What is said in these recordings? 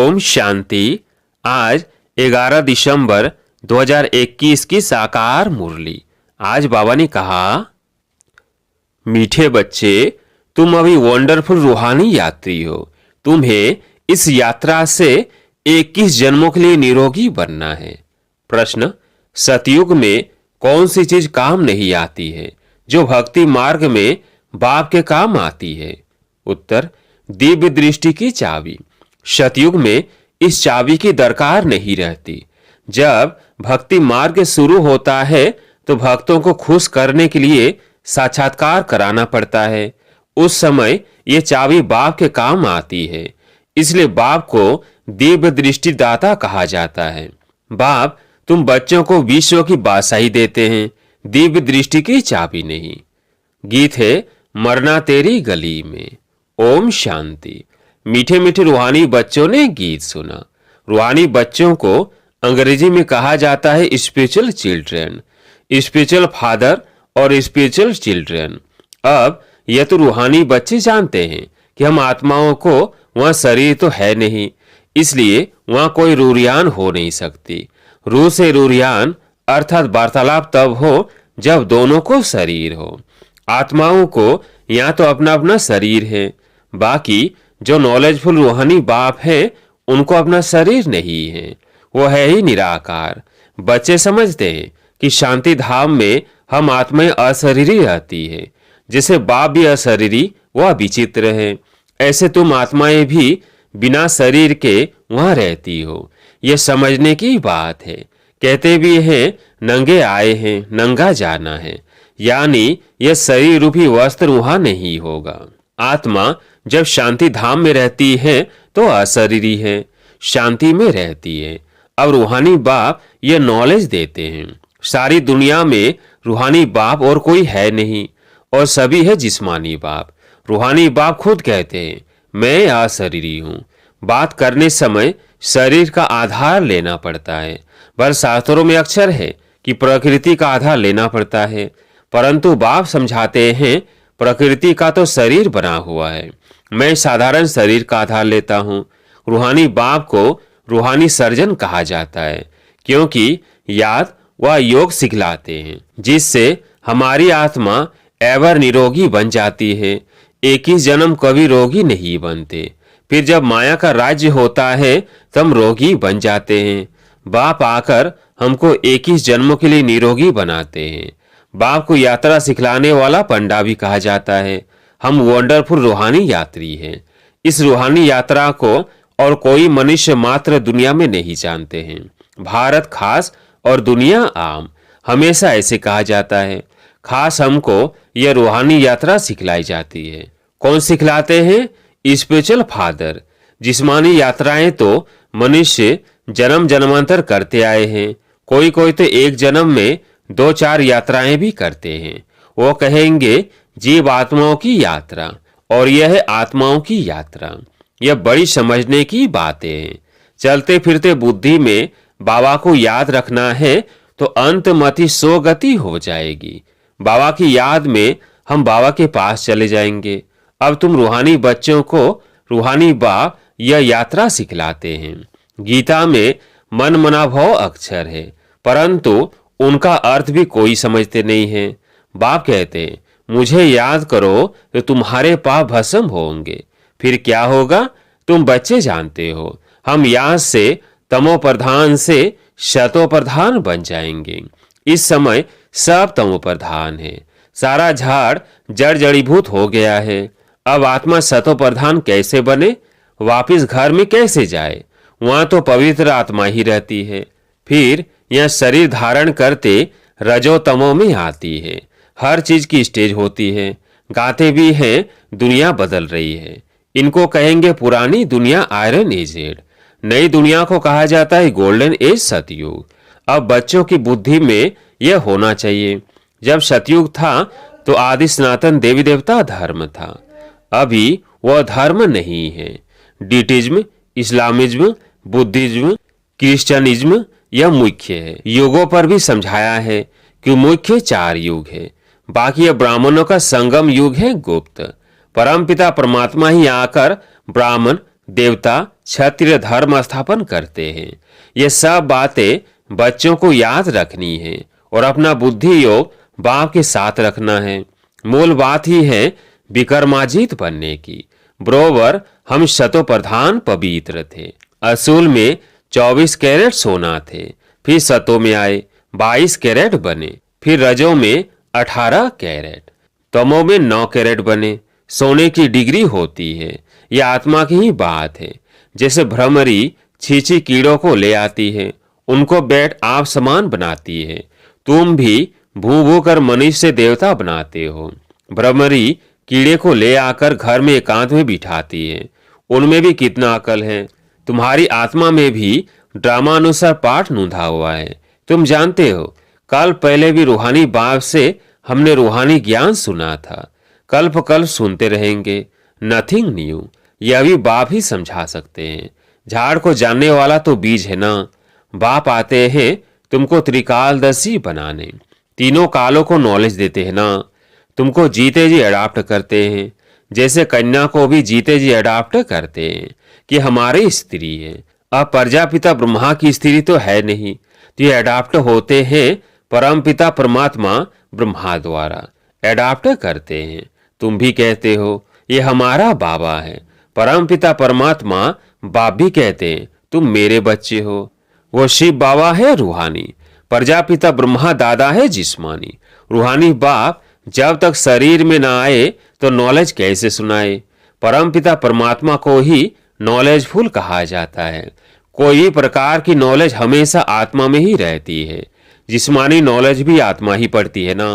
ओम शांति। आज 11 दिसंबर 2021 की साकार मुरली। आज बाबा ने कहा, मीठे बच्चे, तुम अभी वंडरफुल रूहानी यात्री हो। तुम्हें इस यात्रा से 21 जन्मों के लिए निरोगी बनना है। प्रश्न, सतयुग में कौन सी चीज काम नहीं आती है जो भक्ति मार्ग में बाप के काम आती है? उत्तर, दिव्य दृष्टि की चाबी। सतयुग में इस चाबी की दरकार नहीं रहती। जब भक्ति मार्ग शुरू होता है तो भक्तों को खुश करने के लिए साक्षात्कार कराना पड़ता है। उस समय ये चाबी बाप के काम आती है, इसलिए बाप को दिव्य दृष्टि दाता कहा जाता है। बाप तुम बच्चों को विश्व की बादशाही देते हैं, दिव्य दृष्टि की चाबी नहीं। गीत है मरना तेरी गली में। ओम शांति। मीठे मीठे रूहानी बच्चों ने गीत सुना। रूहानी बच्चों को अंग्रेजी में कहा जाता है स्पिरिचुअल चिल्ड्रन, स्पिरिचुअल फादर और स्पिरिचुअल चिल्ड्रन। अब यह तो रूहानी बच्चे जानते हैं कि हम आत्माओं को वहां शरीर तो है नहीं, इसलिए वहां कोई रूरियान हो नहीं सकती। रूह से रूरियान अर्थात वार्तालाप तब हो जब दोनों को शरीर हो। आत्माओं को यहाँ तो अपना अपना शरीर है, बाकी जो नॉलेजफुल रूहानी बाप है उनको अपना शरीर नहीं है, वो है ही निराकार। बच्चे समझते हैं कि शांति धाम में हम आत्माएं अशरीरी रहती है, जैसे बाप भी अशरीरी वह विचित्र है, ऐसे तुम आत्माएं भी बिना शरीर के वहां रहती हो। यह समझने की बात है। कहते भी हैं नंगे आए हैं नंगा जाना है, यानी यह शरीर रूपी वस्त्र वहां नहीं होगा। आत्मा जब शांति धाम में रहती है तो अशरीरी है, शांति में रहती है। अब रूहानी बाप ये नॉलेज देते हैं। सारी दुनिया में रूहानी बाप और कोई है नहीं, और सभी है जिस्मानी बाप। रूहानी बाप खुद कहते हैं मैं अशरीरी हूँ। बात करने समय शरीर का आधार लेना पड़ता है। पर शास्त्रों में अक्षर है कि प्रकृति का आधार लेना पड़ता है, परंतु बाप समझाते हैं प्रकृति का तो शरीर बना हुआ है, मैं साधारण शरीर का आधार लेता हूँ। रूहानी बाप को रूहानी सर्जन कहा जाता है, क्योंकि याद व योग सिखलाते हैं जिससे हमारी आत्मा एवर निरोगी बन जाती है। 21 जन्म कभी रोगी नहीं बनते। फिर जब माया का राज्य होता है तब रोगी बन जाते हैं। बाप आकर हमको 21 जन्मों के लिए निरोगी बनाते हैं। बाप को यात्रा सिखलाने वाला पंडा भी कहा जाता है। हम वंडरफुल रूहानी यात्री हैं। इस रूहानी यात्रा को और कोई मनुष्य मात्र दुनिया में नहीं जानते हैं। भारत खास और दुनिया आम, हमेशा ऐसे कहा जाता है। खास हमको यह रूहानी यात्रा सिखलाई जाती है। कौन सिखलाते हैं? Spiritual father. जिस्मानी यात्राएं तो मनुष्य जन्म जन्मांतर करते आए हैं। कोई कोई तो एक जन्म में 2-4 यात्राएं भी करते हैं। वो कहेंगे जीव आत्माओं की यात्रा, और यह है आत्माओं की यात्रा। यह बड़ी समझने की बातें हैं। चलते फिरते बुद्धि में बाबा को याद रखना है तो अंतमति सो गति हो जाएगी। बाबा की याद में हम बाबा के पास चले जाएंगे। अब तुम रूहानी बच्चों को रूहानी बाप यह यात्रा सिखलाते हैं। गीता में मन मना भव अक्षर है, परंतु उनका अर्थ भी कोई समझते नहीं है। बाप कहते हैं मुझे याद करो तो तुम्हारे पाप भस्म होंगे। फिर क्या होगा? तुम बच्चे जानते हो। हम यहाँ से तमो प्रधान से शतो प्रधान बन जाएंगे। इस समय सब तमो प्रधान है। सारा झाड़ जड़ जड़ीभूत हो गया है। अब आत्मा शतो प्रधान कैसे बने? वापिस घर में कैसे जाए? वहां तो पवित्र आत्मा ही रहती है। फिर यह शरीर धारण करते रजो तमो में आती है। हर चीज की स्टेज होती है। गाते भी हैं दुनिया बदल रही है। इनको कहेंगे पुरानी दुनिया आयरन एजेड। नई दुनिया को कहा जाता है गोल्डन एज सतयुग। अब बच्चों की बुद्धि में यह होना चाहिए, जब सतयुग था तो आदि सनातन देवी देवता धर्म था। अभी वह धर्म नहीं है। डिटिज्म, इस्लामिज्म, बुद्धिज्म, क्रिश्चियनिज्म यह मुख्य है। युगों पर भी समझाया है कि मुख्य 4 युग है। बाकी यह ब्राह्मणों का संगम युग है गुप्त। परमपिता परमात्मा ही आकर ब्राह्मण देवता क्षत्रिय धर्म स्थापन करते हैं। ये सब बातें बच्चों को याद रखनी है और अपना बुद्धि योग बाप के साथ रखना है। मूल बात ही है विक्रमाजीत बनने की। बरोबर हम शतो प्रधान पवित्र थे। असूल में 24 कैरेट सोना थे, फिर शतों में आए 22 कैरेट बने, फिर रजों में 18 कैरेट, तमों में 9 कैरेट बने। सोने की डिग्री होती है, यह आत्मा की ही बात है। जैसे भ्रमरी छींची कीड़ों को ले आती है, उनको बैठ आप समान बनाती है, तुम भी भू भू कर मनुष्य से देवता बनाते हो। भ्रमरी कीड़े को ले आकर घर में एकांत में बिठाती है, उनमें भी कितना अकल है। तुम्हारी आत्मा में भी ड्रामानुसार पाठ नूंधा हुआ है। तुम जानते हो, कल पहले भी रूहानी बाप से हमने रूहानी ज्ञान सुना था, कल्प कल्प सुनते रहेंगे। नथिंग न्यू, यह भी बाप ही समझा सकते हैं। झाड़ को जानने वाला तो बीज है ना। बाप आते हैं तुमको त्रिकालदर्शी बनाने, तीनों कालों को नॉलेज देते हैं ना। तुमको जीते जी अडाप्ट करते हैं, जैसे कन्या को भी जीते जी अडाप्ट करते हैं कि हमारी स्त्री है। अब प्रजापिता ब्रह्मा की स्त्री तो है नहीं, तो ये अडाप्ट होते हैं परमपिता परमात्मा ब्रह्मा द्वारा अडाप्ट करते हैं। तुम भी कहते हो ये हमारा बाबा है, परमपिता परमात्मा बाप भी कहते हैं तुम मेरे बच्चे हो। वो शिव बाबा है रूहानी, प्रजापिता ब्रह्मा दादा है जिस्मानी। रूहानी बाप जब तक शरीर में ना आए तो नॉलेज कैसे सुनाए। परमपिता परमात्मा को ही नॉलेजफुल कहा जाता है। कोई भी प्रकार की नॉलेज हमेशा आत्मा में ही रहती है। जिस्मानी नॉलेज भी आत्मा ही पढ़ती है ना।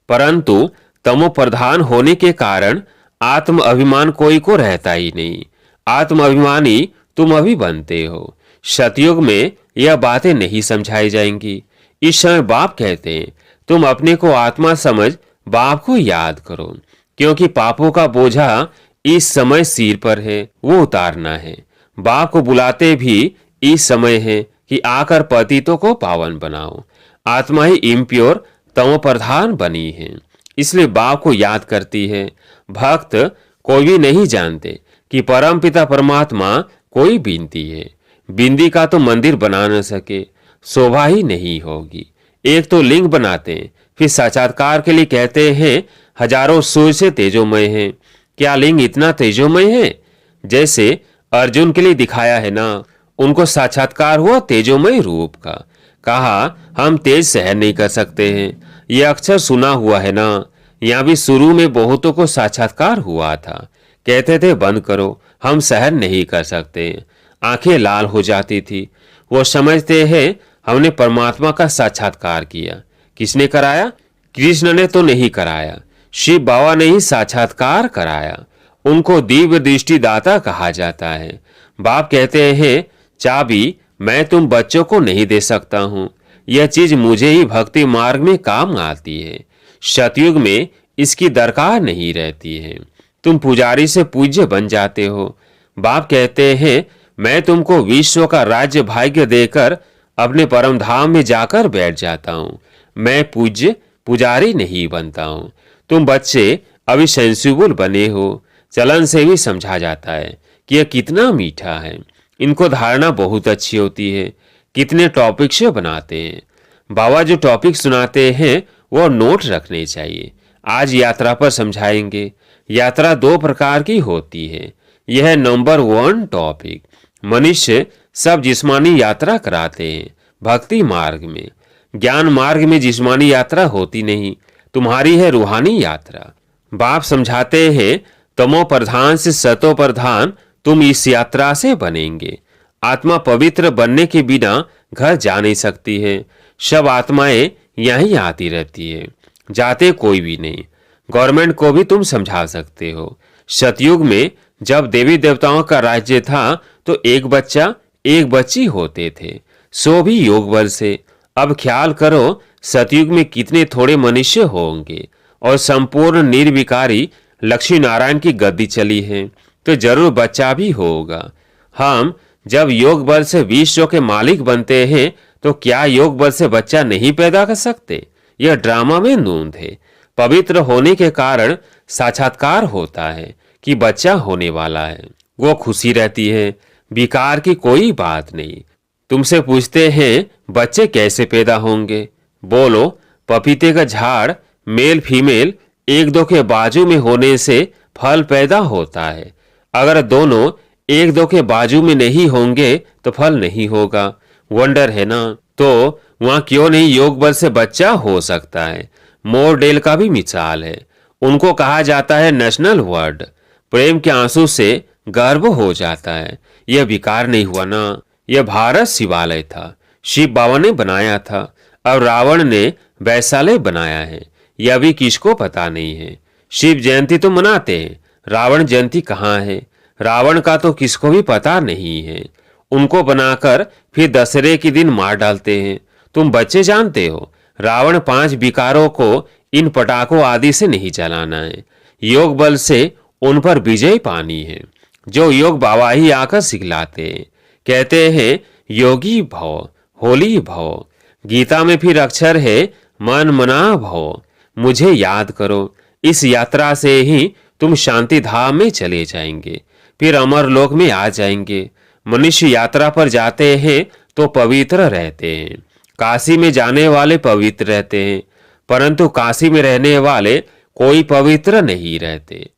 परंतु तमो प्रधान होने के कारण आत्म अभिमान कोई को रहता ही नहीं। आत्म अभिमानी तुम अभी बनते हो। सतयुग में यह बातें नहीं समझाई जाएंगी। इस समय बाप कहते हैं तुम अपने को आत्मा समझ बाप को याद करो, क्योंकि पापों का बोझा इस समय सिर पर है, वो उतारना है। बाप को बुलाते भी इस समय है कि आकर पतितों को पावन बनाओ। आत्मा ही इम्प्योर तमो प्रधान बनी है, इसलिए बाप को याद करती है। भक्त कोई भी नहीं जानते कि परमपिता परमात्मा कोई बिनती है। बिंदी का तो मंदिर बना न सके, शोभा ही नहीं होगी। एक तो लिंग बनाते हैं, फिर साक्षात्कार के लिए कहते हैं हजारों सूर्य से तेजोमय है। क्या लिंग इतना तेजोमय है? जैसे अर्जुन के लिए दिखाया है ना, उनको साक्षात्कार हुआ तेजोमय रूप का। कहा हम तेज सहन नहीं कर सकते हैं। यह अक्सर सुना हुआ है ना। यहाँ भी शुरू में बहुतों को साक्षात्कार हुआ था, कहते थे बंद करो, हम सहन नहीं कर सकते। आंखें लाल हो जाती थी। वो समझते हैं हमने परमात्मा का साक्षात्कार किया। किसने कराया? कृष्ण ने तो नहीं कराया, शिव बाबा ने ही साक्षात्कार कराया। उनको दिव्य दृष्टि दाता कहा जाता है। बाप कहते हैं चाबी मैं तुम बच्चों को नहीं दे सकता हूं, यह चीज मुझे ही भक्ति मार्ग में काम आती है। सतयुग में इसकी दरकार नहीं रहती है। तुम पुजारी से पूज्य बन जाते हो। बाप कहते हैं मैं तुमको विश्व का राज्य भाग्य देकर अपने परम धाम में जाकर बैठ जाता हूं। मैं पूज्य पुजारी नहीं बनता हूं। तुम बच्चे अभी सेंसिबल बने हो। चलन से भी समझा जाता है कि यह कितना मीठा है। इनको धारणा बहुत अच्छी होती है। कितने टॉपिक से बनाते हैं। बाबा जो टॉपिक सुनाते हैं वो नोट रखने चाहिए। आज यात्रा पर समझाएंगे। यात्रा 2 प्रकार की होती है। यह नंबर 1 टॉपिक। मनुष्य सब जिस्मानी यात्रा कराते हैं भक्ति मार्ग में। ज्ञान मार्ग में जिस्मानी यात्रा होती नहीं, तुम्हारी है रूहानी यात्रा। बाप समझाते हैं तमो प्रधान से सतो प्रधान तुम इस यात्रा से बनेंगे। आत्मा पवित्र बनने के बिना घर जा नहीं सकती है। सब आत्माएं यहीं आती रहती है, जाते कोई भी नहीं। गवर्नमेंट को भी तुम समझा सकते हो। सतयुग में जब देवी देवताओं का राज्य था तो एक बच्चा एक बच्ची होते थे, सो भी योग बल से। अब ख्याल करो सतयुग में कितने थोड़े मनुष्य होंगे और संपूर्ण निर्विकारी लक्ष्मी नारायण की गद्दी चली है, तो जरूर बच्चा भी होगा। हम जब योग बल से विश्व के मालिक बनते हैं तो क्या योग बल से बच्चा नहीं पैदा कर सकते? यह ड्रामा में नूंद है। पवित्र होने के कारण साक्षात्कार होता है कि बच्चा होने वाला है। वो खुशी रहती है, विकार की कोई बात नहीं। तुमसे पूछते हैं बच्चे कैसे पैदा होंगे? बोलो, पपीते का झाड़ मेल फीमेल एक दो के बाजू में होने से फल पैदा होता है। अगर दोनों एक दो के बाजू में नहीं होंगे तो फल नहीं होगा। वंडर है ना? तो वहां क्यों नहीं योग बल से बच्चा हो सकता है? मोरडेल का भी मिसाल है। उनको कहा जाता है नेशनल वर्ड। प्रेम के आंसू से गर्व हो जाता है। यह विकार नहीं हुआ ना? यह भारत शिवालय था, शिव बाबा ने बनाया था। अब रावण ने वैशालय बनाया है, यह भी किसको पता नहीं है। शिव जयंती तो मनाते हैं, रावण जयंती कहाँ है? रावण का तो किसको भी पता नहीं है। उनको बनाकर फिर दशहरे के दिन मार डालते हैं। तुम बच्चे जानते हो, रावण 5 विकारों को इन पटाखों आदि से नहीं जलाना है। योग बल से उन पर विजय पानी है, जो योग बाबा ही आकर सिखलाते हैं। कहते हैं योगी भव, होली भव। गीता में फिर अक्षर है मन मना भव। मुझे याद करो। इस यात्रा से ही तुम शांति धाम में चले जाएंगे, फिर अमर लोक में आ जाएंगे। मनुष्य यात्रा पर जाते हैं तो पवित्र रहते हैं। काशी में जाने वाले पवित्र रहते हैं, परंतु काशी में रहने वाले कोई पवित्र नहीं रहते।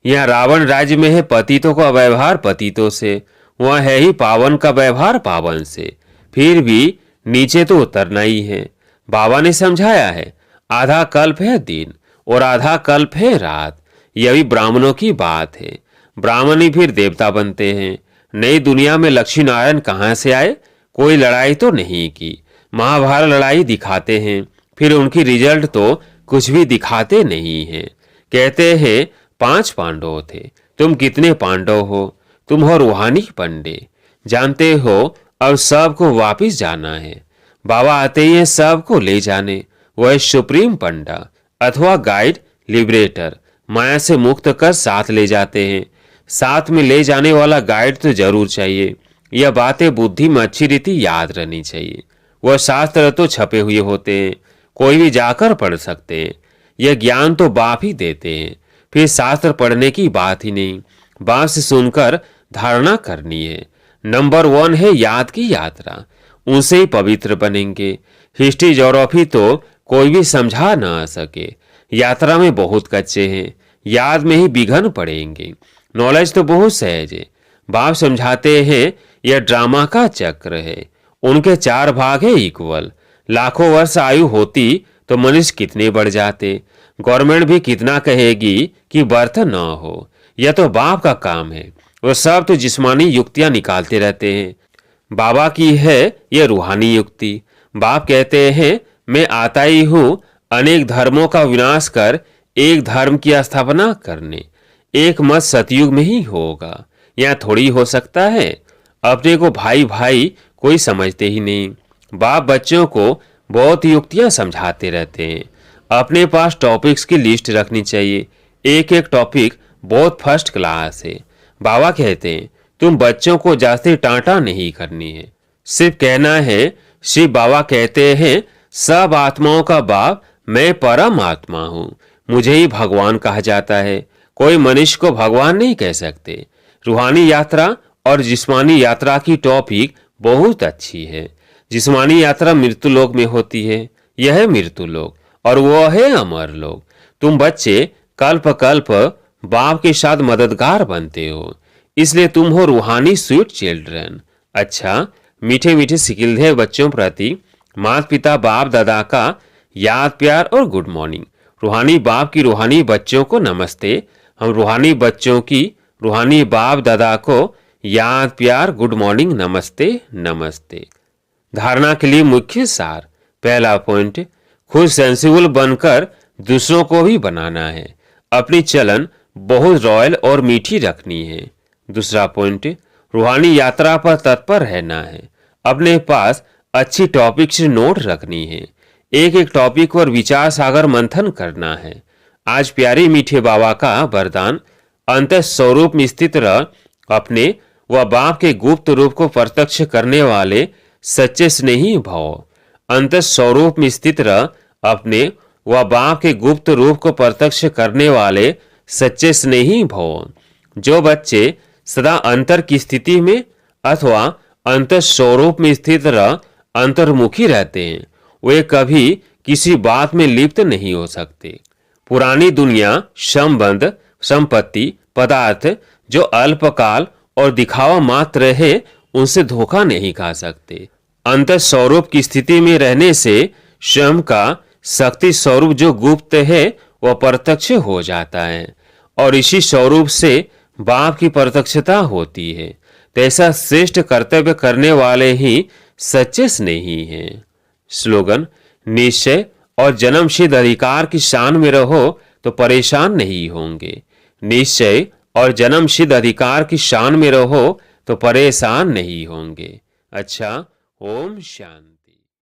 यह रावण राज्य में है पतितों का व्यवहार पतितों से, वह है ही पावन का व्यवहार पावन से। फिर भी नीचे तो उतरना ही है। बाबा ने समझाया है, आधा कल्प है दिन और आधा कल्प है रात। यह भी ब्राह्मणों की बात है। ब्राह्मण ही फिर देवता बनते हैं। नई दुनिया में लक्ष्मी नारायण कहाँ से आए? कोई लड़ाई तो नहीं की। महाभारत लड़ाई दिखाते हैं, फिर उनकी रिजल्ट तो कुछ भी दिखाते नहीं हैं। कहते हैं 5 पांडव थे। तुम कितने पांडव हो? तुम हो रूहानी पंडे। जानते हो अब सबको वापिस जाना है। बाबा आते ही सबको ले जाने। वह सुप्रीम पंडा अथवा गाइड लिबरेटर माया से मुक्त कर साथ ले जाते हैं। साथ में ले जाने वाला गाइड तो जरूर चाहिए। यह बातें बुद्धि में अच्छी रीति याद रहनी चाहिए। वह शास्त्र तो छपे हुए होते हैं, कोई भी जाकर पढ़ सकते हैं। यह ज्ञान तो बाप ही देते हैं, फिर शास्त्र पढ़ने की बात ही नहीं। बाप से सुनकर धारणा करनी है। नंबर 1 है याद की यात्रा, उनसे ही पवित्र बनेंगे। हिस्ट्री ज्योग्राफी तो कोई भी समझा ना सके। यात्रा में बहुत कच्चे हैं, याद में ही विघन पड़ेंगे। नॉलेज तो बहुत सहज है। बाप समझाते हैं यह ड्रामा का चक्र है। उनके 4 भाग है इक्वल। लाखों वर्ष आयु होती तो मनुष्य कितने बढ़ जाते। गवर्नमेंट भी कितना कहेगी कि बर्थ न हो। यह तो बाप का काम है। वो सब तो जिस्मानी युक्तियां निकालते रहते हैं। बाबा की है यह रूहानी युक्ति। बाप कहते हैं मैं आता ही हूं अनेक धर्मों का विनाश कर एक धर्म की स्थापना करने। एक मत सतयुग में ही होगा, यह थोड़ी हो सकता है। अपने को भाई भाई कोई समझते ही नहीं। बाप बच्चों को बहुत युक्तियां समझाते रहते हैं। अपने पास टॉपिक्स की लिस्ट रखनी चाहिए। एक एक टॉपिक बहुत फर्स्ट क्लास है। बाबा कहते हैं तुम बच्चों को जास्ती टांटा नहीं करनी है, सिर्फ कहना है। शिव बाबा कहते हैं सब आत्माओं का बाप मैं परम आत्मा हूँ। मुझे ही भगवान कहा जाता है। कोई मनुष्य को भगवान नहीं कह सकते। रूहानी यात्रा और जिस्मानी यात्रा की टॉपिक बहुत अच्छी है। जिस्मानी यात्रा मृत्यु लोक में होती है, यह है मृत्यु लोक और वह है अमर लोक। तुम बच्चे कल्प कल्प बाप के साथ मददगार बनते हो, इसलिए तुम हो रूहानी स्वीट चिल्ड्रन। अच्छा, मीठे मीठे सिकिलधे बच्चों प्रति माता पिता बाप दादा का याद प्यार और गुड मॉर्निंग। रूहानी बाप की रूहानी बच्चों को नमस्ते। हम रूहानी बच्चों की रूहानी बाप दादा को याद प्यार गुड मॉर्निंग नमस्ते नमस्ते। धारणा के लिए मुख्य सार। पहला पॉइंट, खुद सेंसिबल बनकर दूसरों को भी बनाना है। अपनी चलन बहुत रॉयल और मीठी रखनी है। दूसरा पॉइंट, रूहानी यात्रा पर तत्पर रहना है। अपने पास अच्छी टॉपिक से नोट रखनी है। एक एक टॉपिक पर विचार सागर मंथन करना है। आज प्यारे मीठे बाबा का वरदान, अंत स्वरूप में स्थित रह अपने व बाप के गुप्त रूप को प्रत्यक्ष करने वाले सच्चे स्नेही भव। अंत स्वरूप में स्थित रह अपने व बाप के गुप्त रूप को प्रत्यक्ष करने वाले सच्चे स्नेही भव। जो बच्चे सदा अंतर की स्थिति में अथवा अंतर स्वरूप में स्थित रह अंतर्मुखी रहते हैं। वे कभी किसी बात में लिप्त नहीं हो सकते। पुरानी दुनिया संबंध, संपत्ति, पदार्थ जो अल्पकाल और दिखावा मात्र है, उनसे धोखा नहीं खा सकते। अंतर स्वरूप की स्थिति में रहने से स्वयं का शक्ति स्वरूप जो गुप्त है वह प्रत्यक्ष हो जाता है और इसी स्वरूप से बाप की प्रत्यक्षता होती है। तैसा श्रेष्ठ कर्तव्य करने वाले ही सच्चे स्नेही हैं। स्लोगन: निश्चय और जन्मसिद्ध अधिकार की शान में रहो तो परेशान नहीं होंगे। निश्चय और जन्मसिद्ध अधिकार की शान में रहो तो परेशान नहीं होंगे। अच्छा, ओम शांति।